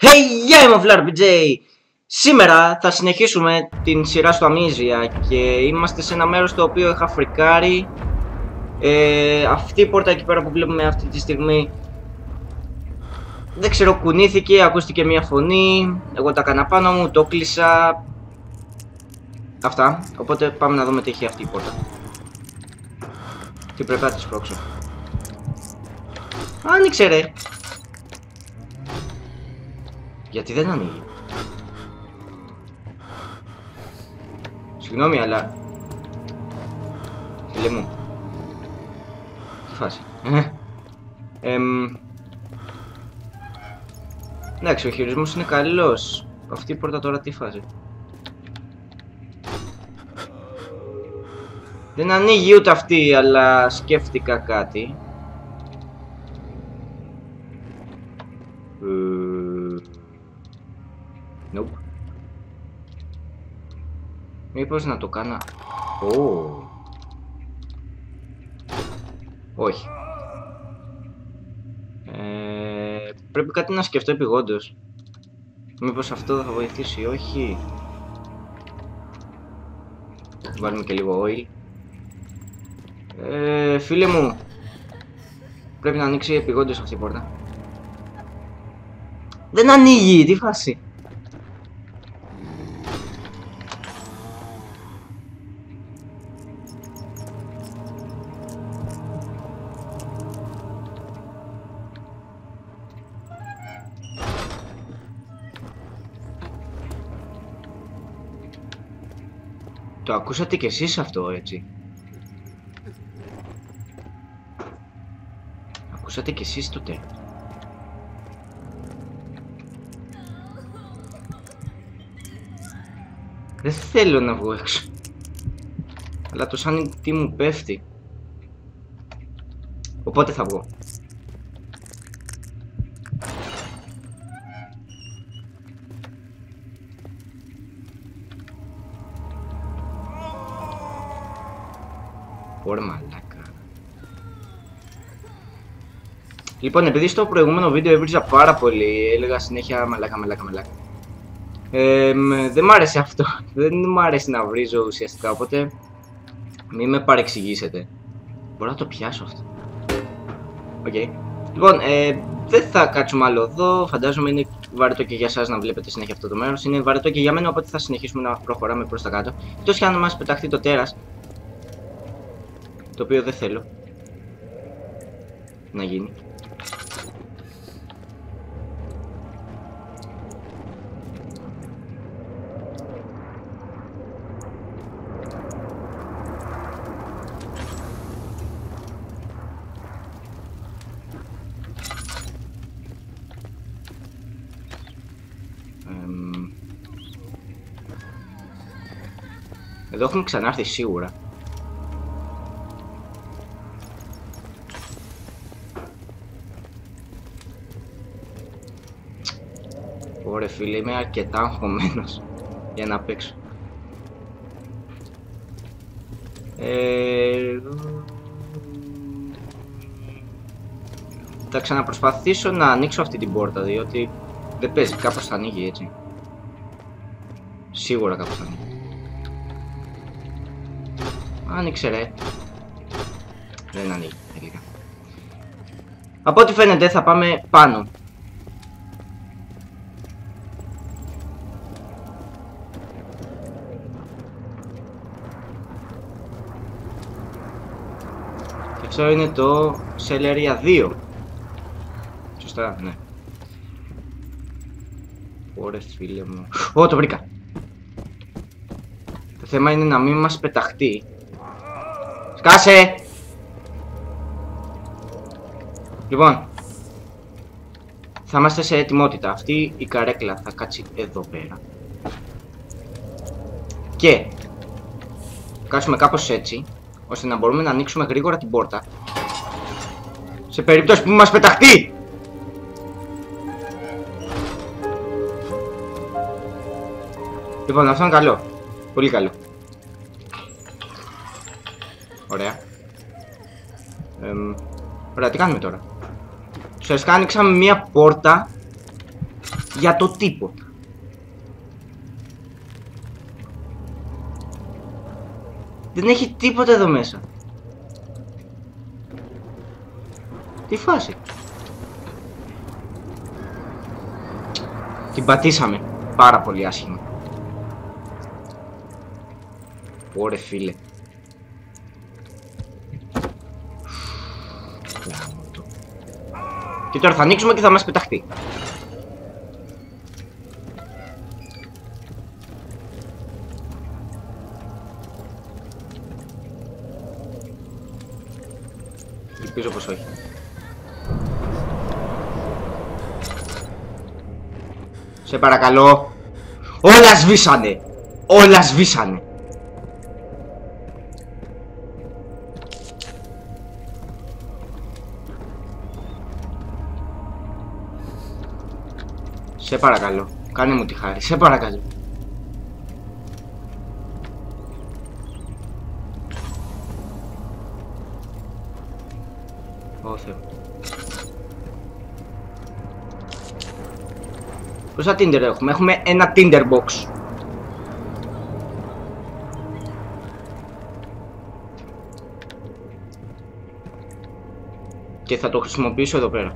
Hey, yeah, είμαι ο FlarPJ! Σήμερα θα συνεχίσουμε την σειρά στο Amnesia και είμαστε σε ένα μέρος το οποίο είχα φρικάρει. Αυτή η πόρτα εκεί πέρα που βλέπουμε αυτή τη στιγμή, δεν ξέρω, κουνήθηκε, ακούστηκε μια φωνή, εγώ τα έκανα πάνω μου, το κλείσα. Αυτά, οπότε πάμε να δούμε τι έχει αυτή η πόρτα. Τι πρέπει να τη σπρώξω. Άνοιξε ρε! Γιατί δεν ανοίγει. Συγγνώμη, αλλά... Φίλε μου. Τι φάση. Εντάξει, ο χειρισμός είναι καλός. Αυτή η πόρτα τώρα τι φάση. Δεν ανοίγει ούτε αυτή, αλλά σκέφτηκα κάτι. Nope. Μήπως να το κάνα... Όχι. Πρέπει κάτι να σκεφτώ επειγόντως. Μήπως αυτό θα βοηθήσει, όχι. Βάλουμε και λίγο oil. Φίλε μου, πρέπει να ανοίξει επειγόντως αυτή η πόρτα. Δεν ανοίγει, τι φάση. Το ακούσατε κι εσείς αυτό, έτσι. Ακούσατε κι εσείς το τέλος. Δεν θέλω να βγω έξω. Αλλά το σαν τι μου πέφτει. Οπότε θα βγω. Ωραία μαλάκα. Λοιπόν, επειδή στο προηγούμενο βίντεο έβριζα πάρα πολύ, έλεγα συνέχεια μαλάκα. Δεν μ' άρεσε αυτό. Δεν μ' αρέσει να βρίζω ουσιαστικά, οπότε μην με παρεξηγήσετε. Μπορώ να το πιάσω αυτό. Οκ. Λοιπόν, δεν θα κάτσουμε άλλο εδώ. Φαντάζομαι είναι βαρετό και για εσάς να βλέπετε συνέχεια αυτό το μέρος. Είναι βαρετό και για μένα, οπότε θα συνεχίσουμε να προχωράμε προς τα κάτω. Εκτός και αν μας πεταχτεί το τέρας. Το οποίο δεν θέλω να γίνει. Εδώ έχουμε ξανάρθει σίγουρα. Ωραία φίλε, είμαι αρκετά αγχωμένος για να παίξω. Θα ξαναπροσπαθήσω να ανοίξω αυτή την πόρτα, διότι δεν παίζει, κάπως θα ανοίγει έτσι. Σίγουρα κάπως θα ανοίγει. Άνοιξε ρε. Δεν ανοίγει τελικά. Από ό,τι φαίνεται θα πάμε πάνω. Και αυτό είναι το Cell 2. Σωστά, ναι. Ωραία φίλε μου. Ω, το βρήκα. Το θέμα είναι να μην μας πεταχτεί. Σκάσε! Λοιπόν, θα είμαστε σε ετοιμότητα. Αυτή η καρέκλα θα κάτσει εδώ πέρα. Και θα κάτσουμε κάπως έτσι, ώστε να μπορούμε να ανοίξουμε γρήγορα την πόρτα. Σε περίπτωση που μας πεταχτεί! Λοιπόν, αυτό είναι καλό. Πολύ καλό. Ωραία. Ωραία, τι κάνουμε τώρα. Ουσιαστικά άνοιξαμε μία πόρτα Για το τίποτα. Δεν έχει τίποτα εδώ μέσα. Τι φάση. Την πατήσαμε. Πάρα πολύ άσχημα. Ωρε φίλε. Και τώρα θα ανοίξουμε και θα μας πεταχτεί. Ελπίζω πως όχι. Σε παρακαλώ. Όλα σβήσανε. Όλα σβήσανε. Σε παρακαλώ. Κάνε μου τη χάρη. Σε παρακαλώ. Ω Θεέ. Πόσα Tinder έχουμε? Έχουμε ένα Tinder box. Και θα το χρησιμοποιήσω εδώ πέρα.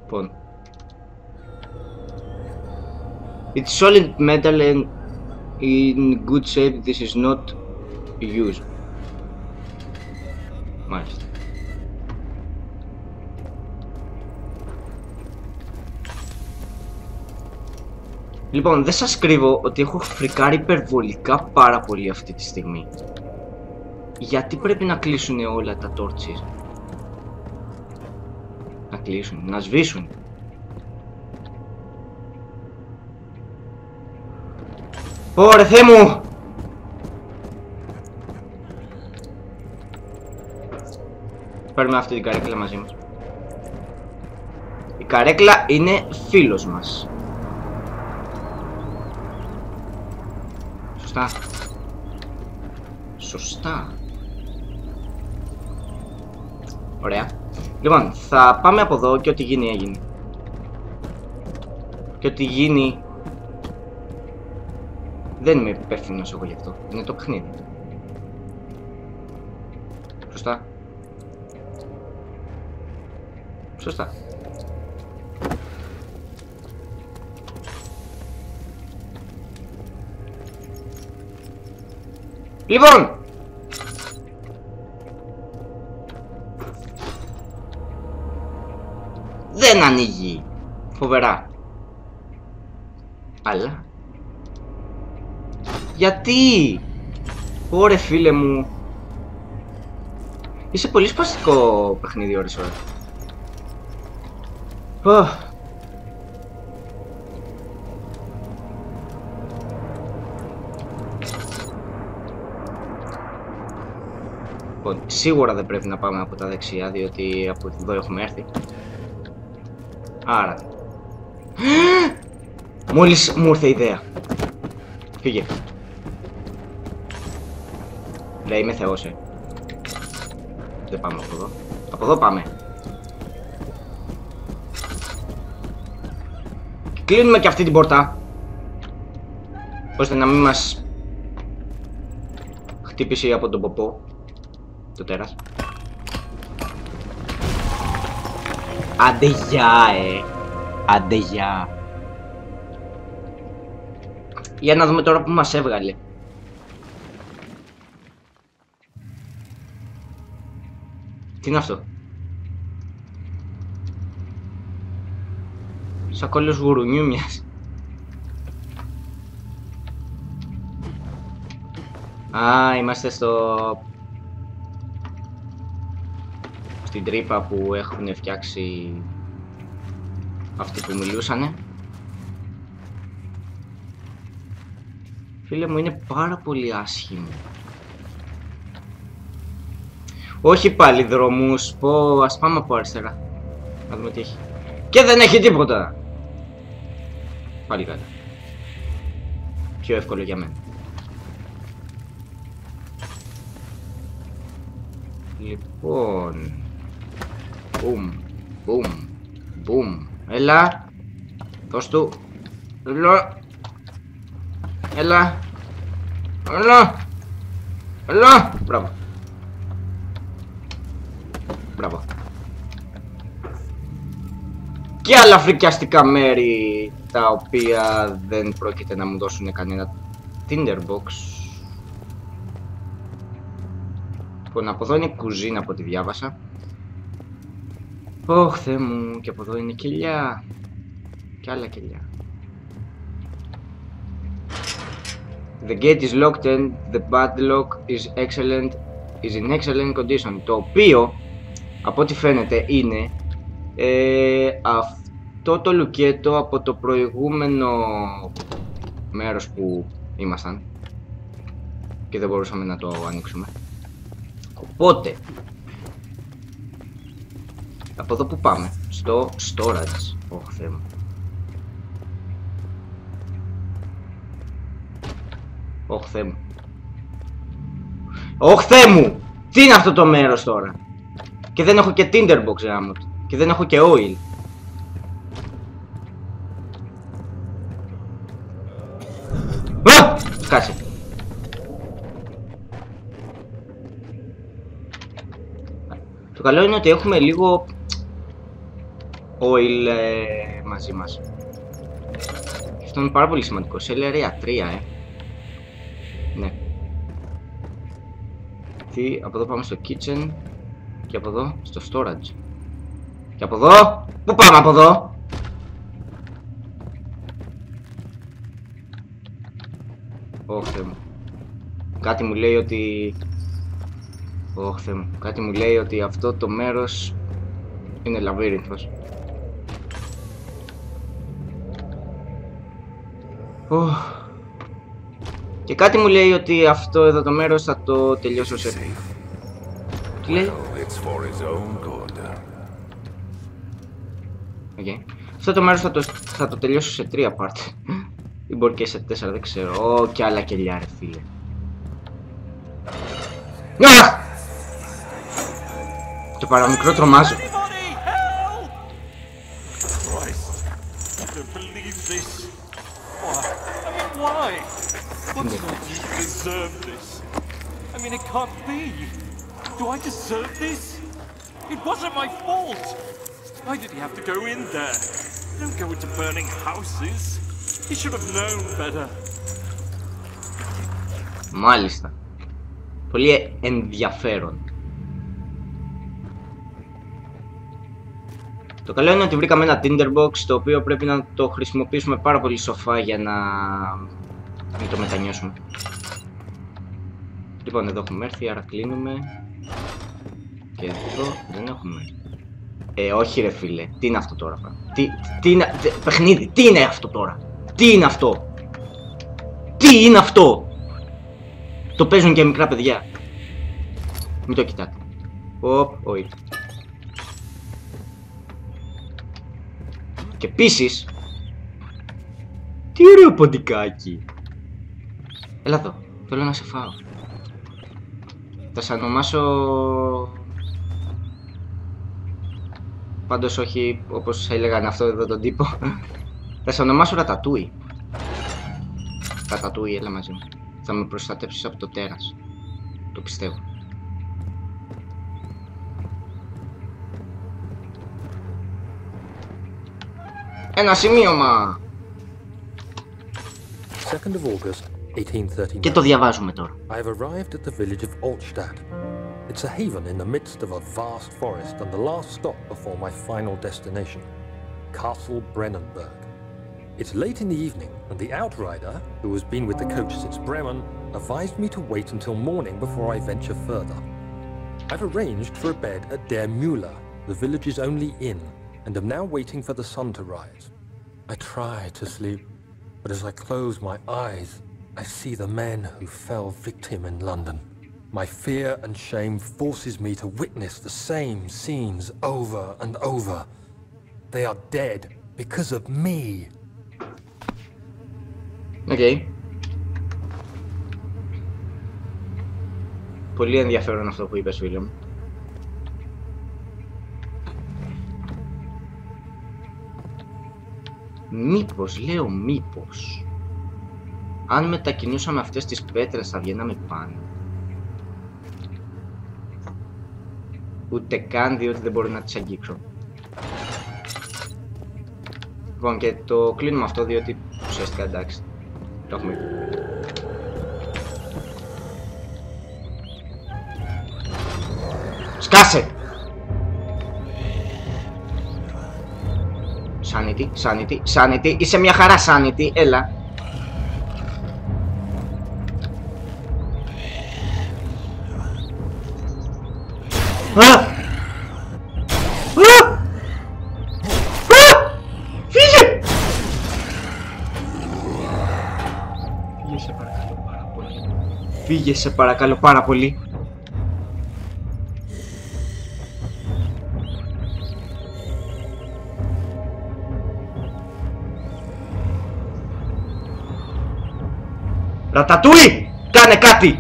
Λοιπόν. It's solid metal and in good shape. This is not used. Μάλιστα. Λοιπόν, δεν σας κρύβω ότι έχω φρικάρει υπερβολικά πάρα πολύ αυτή τη στιγμή. Γιατί πρέπει να κλείσουν όλα τα torches? Να κλείσουν, να σβήσουν. Ωρε Θεέ μου! Παίρνουμε αυτή την καρέκλα μαζί μας. Η καρέκλα είναι φίλος μας. Σωστά. Σωστά. Ωραία. Λοιπόν, θα πάμε από εδώ και ό,τι γίνει έγινε. Και ό,τι γίνει... Δεν είμαι υπεύθυνος εγώ γι' αυτό. Είναι το παιχνίδι. Σωστά. Σωστά. Λοιπόν! Δεν ανοίγει. Φοβερά. Αλλά... Γιατί? Ωρε φίλε μου. Είσαι πολύ σπαστικό παιχνίδι ώρες ώρες. Λοιπόν, σίγουρα δεν πρέπει να πάμε από τα δεξιά, διότι από εδώ έχουμε έρθει. Άρα... Μόλις μου ήρθε η ιδέα. Φύγε. Λέει είμαι θεός, Δεν πάμε από εδώ. Από εδώ πάμε. Και κλείνουμε και αυτή την πόρτα, ώστε να μην μας χτύπησε από τον ποπό το τέρας. Άντε γεια, Άντε γεια. Για να δούμε τώρα που μας έβγαλε. Τι είναι αυτό? Σακόλος γουρουνιού μοιάζει. Α, είμαστε στην τρύπα που έχουν φτιάξει αυτοί που μιλούσανε. Φίλε μου, είναι πάρα πολύ άσχημο. Όχι πάλι δρόμους, ας πάμε από αριστερά. Να δούμε τι έχει. Και δεν έχει τίποτα. Πάλι καλά. Πιο εύκολο για μένα. Λοιπόν. Μπουμ. Μπουμ. Μπουμ. Έλα. Δώσ' του. Έλα. Έλα. Έλα. Έλα. Μπράβο. Μπράβο. Και άλλα φρικιαστικά μέρη τα οποία δεν πρόκειται να μου δώσουν κανένα tinderbox. Λοιπόν, από εδώ είναι κουζίνα από ό,τι διάβασα. Ωχ, Θεέ μου, και από εδώ είναι κελιά. Και άλλα κελιά. The gate is locked and the padlock is in excellent condition. Το οποίο, από ό,τι φαίνεται, είναι αυτό το λουκέτο από το προηγούμενο μέρος που ήμασταν και δεν μπορούσαμε να το ανοίξουμε. Οπότε, από εδώ που πάμε, στο storage. Ωχ, Θεέ μου. Ωχ, Θεέ μου. Ωχ, Θεέ μου! Τι είναι αυτό το μέρος τώρα? Και δεν έχω και tinderbox γάμο. Και δεν έχω και oil. Κάτσε. Το καλό είναι ότι έχουμε λίγο oil μαζί μας. Αυτό είναι πάρα πολύ σημαντικό. Σε area 3, Ναι. Τι, από εδώ πάμε στο kitchen. Και από εδώ στο storage. Και από εδώ. Πού πάμε από εδώ? Ωχ, Θεέ μου. Κάτι μου λέει ότι... Ωχ, Θεέ μου. Κάτι μου λέει ότι αυτό το μέρος είναι λαβύρινθος. Και κάτι μου λέει ότι αυτό εδώ το μέρος θα το τελειώσω σε... Τι λέει? Okay. Αυτό το μέρος θα το τελειώσω σε 3 part. Ή μπορεί και σε 4, δεν ξέρω. Και άλλα κελιά, ρε φίλε. Το παραμικρό τρομάζω. Why did he have to go in there? Don't go into burning houses. He should have known better. Μάλιστα. Πολύ ενδιαφέρον. Το καλό είναι ότι βρήκαμε ένα tinderbox το οποίο πρέπει να το χρησιμοποιήσουμε πάρα πολύ σοφά για να μην το μετανιώσουμε. Λοιπόν, εδώ έχουμε έρθει, άρα κλείνουμε. Και εδώ δεν έχουμε. Όχι ρε φίλε, τι είναι αυτό τώρα? Τι είναι, παιχνίδι, τι είναι αυτό τώρα? Τι είναι αυτό? Τι είναι αυτό? Το παίζουν και μικρά παιδιά. Μην το κοιτάτε. Όχι. Και επίσης, τι ωραίο ποντικάκι. Έλα εδώ, θέλω να σε φάω. Θα σε ονομάσω... Πάντως όχι όπως έλεγαν αυτό εδώ τον τύπο. Θα σε ονομάσω Ρατατούι. Ρατατούι, έλα μαζί μου. Θα με προστατέψεις από το τέρας. Το πιστεύω. Ένα σημείωμα! 2nd of August, 1839. Και το διαβάζουμε τώρα. I have arrived at the village of Altstadt. It's a haven in the midst of a vast forest and the last stop before my final destination, Castle Brennenburg. It's late in the evening and the outrider, who has been with the coach since Bremen, advised me to wait until morning before I venture further. I've arranged for a bed at Der Müller, the village's only inn, and am now waiting for the sun to rise. I try to sleep, but as I close my eyes, I see the men who fell victim in London. My fear and shame forces me to witness the same scenes over and over. They are dead because of me. Okay. Πολύ ενδιαφέρον αυτό που είπες, φίλε μου. Μήπως, λέω μήπως. Αν μετακινούσαμε αυτές τις πέτρες θα βγαίναμε πάνω. Ούτε καν, διότι δεν μπορώ να τις αγγίξω. Λοιπόν, και το κλείνουμε αυτό διότι ουσιαστικά εντάξει. Το έχουμε. Σκάσε! Sanity, sanity, sanity. Είσαι μια χαρά, sanity. Έλα. Φύγε! Φύγε σε παρακαλώ πάρα πολύ. Φύγε σε παρακαλώ πάρα πολύ. Ρατατούι! Κάνε κάτι!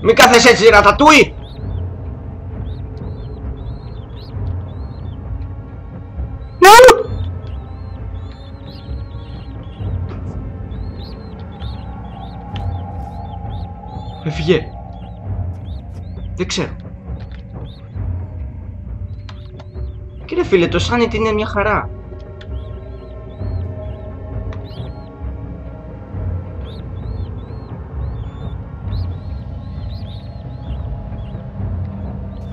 Μην κάθεσαι έτσι, Ρατατούι! Έφυγε. Δεν ξέρω. Κύριε φίλε, το Sanity είναι μια χαρά.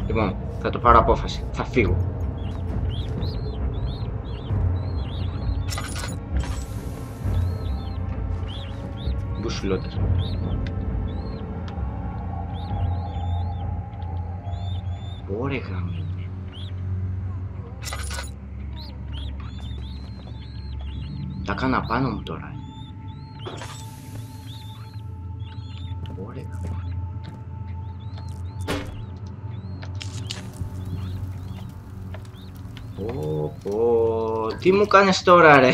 Λοιπόν, θα το πάρω απόφαση. Θα φύγω. Μπουσουλώτες. Ωραία γαμίνε. Τα κάνα πάνω μου τώρα. Ωραία. Τι μου κάνεις τώρα, ρε?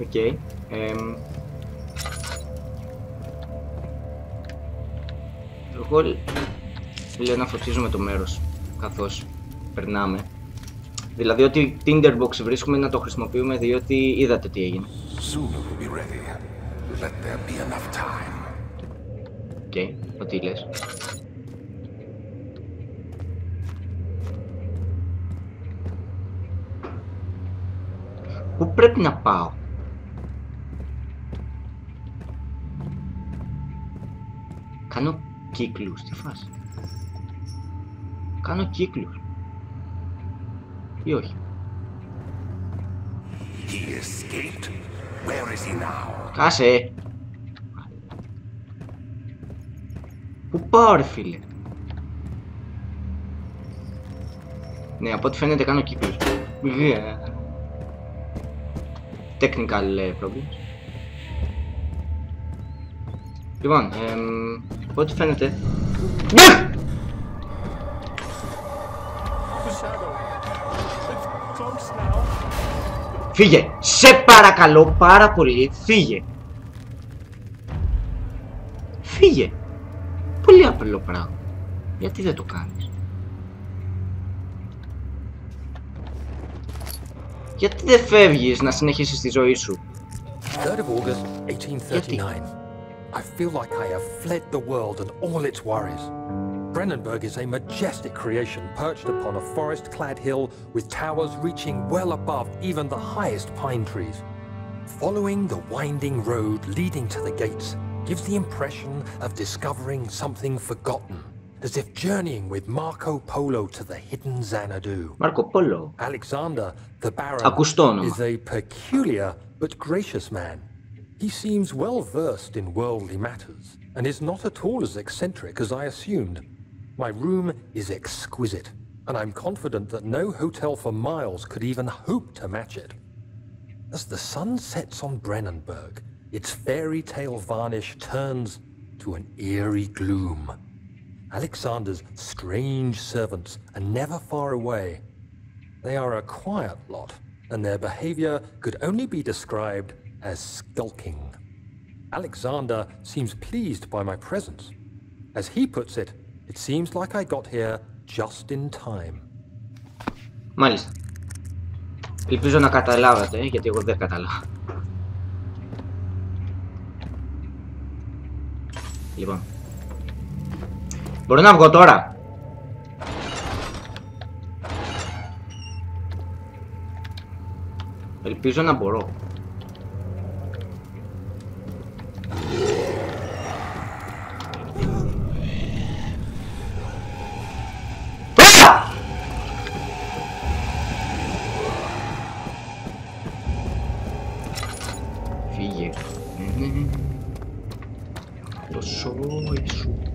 Οκ. Εγώ λέω να φωτίζουμε το μέρος καθώς περνάμε. Δηλαδή ότι Tinderbox βρίσκουμε να το χρησιμοποιούμε διότι είδατε τι έγινε. Οκ, ό,τι λες. Πού πρέπει να πάω? Κάνω κύκλους, τι φάση? Κάνω κύκλους. Ή όχι? Κάσε! Πού πάω, ρε φίλε? Ναι, από ό,τι φαίνεται κάνω κύκλους. Technical problems. Λοιπόν, από ό,τι φαίνεται... Φύγε! Σε παρακαλώ πάρα πολύ, φύγε! Φύγε! Πολύ απλό πράγμα. Γιατί δεν το κάνεις? Γιατί δεν φεύγεις να συνεχίσεις τη ζωή σου? 3rd of August, 1839. I feel like I have fled the world and all its worries. Brennenburg is a majestic creation perched upon a forest-clad hill with towers reaching well above even the highest pine trees. Following the winding road leading to the gates gives the impression of discovering something forgotten, as if journeying with Marco Polo to the hidden Xanadu. Marco Polo. Alexander, the Baron, is a peculiar but gracious man. He seems well versed in worldly matters, and is not at all as eccentric as I assumed. My room is exquisite, and I'm confident that no hotel for miles could even hope to match it. As the sun sets on Brennenburg, its fairy tale varnish turns to an eerie gloom. Alexander's strange servants are never far away. They are a quiet lot, and their behavior could only be described as skulking. Alexander seems pleased by my presence. As he puts it, it seems like I got here just in time. Μάλιστα. Ελπίζω να καταλάβατε, γιατί εγώ δεν κατάλαβα. Λοιπόν. Μπορώ να βγω τώρα. Ελπίζω να μπορώ. Φύγε. Το σόι σου.